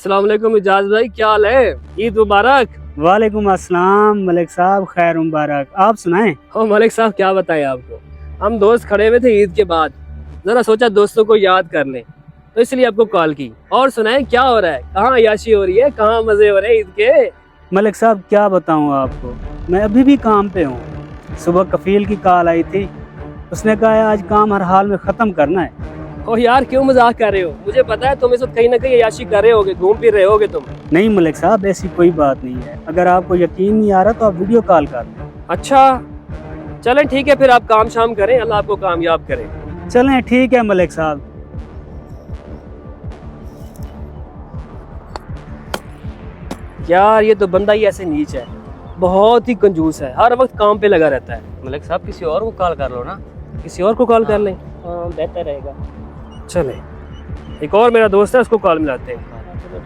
अस्सलाम वालेकुम इजाज भाई, क्या हाल है? ईद मुबारक। वालेकुम अस्सलाम मलिक साहब, खैर मुबारक। आप सुनाएं। ओ मलिक साहब, क्या बताएं आपको। हम दोस्त खड़े हुए थे ईद के बाद, जरा सोचा दोस्तों को याद कर लें, तो इसलिए आपको कॉल की। और सुनाएं, क्या हो रहा है? कहाँ अय्याशी हो रही है? कहाँ मजे हो रहे हैं ईद के? मलिक साहब क्या बताऊं आपको, मैं अभी भी काम पे हूँ। सुबह कफील की कॉल आई थी, उसने कहा है आज काम हर हाल में ख़त्म करना है। ओ यार, क्यों मजाक कर रहे हो? मुझे पता है तुम इस वक्त कहीं ना कहीं अय्याशी कर रहे होगे, घूम फिर रहे होगे तुम। नहीं मलिक साहब, ऐसी कोई बात नहीं है। अगर आपको यकीन नहीं आ रहा तो आप वीडियो कॉल कर लें। अच्छा, चलें ठीक है, फिर आप काम शाम करें, अल्लाह आपको कामयाब करे। चलें ठीक है मलिक साहब। यार ये तो बंदा ही ऐसे नीच है, बहुत ही कंजूस है, हर वक्त काम पे लगा रहता है। मलिक साहब किसी और को कॉल कर लो ना। किसी और को कॉल कर लें? हाँ बेहतर रहेगा। चले, एक और मेरा दोस्त है, उसको कॉल मिलाते हैं।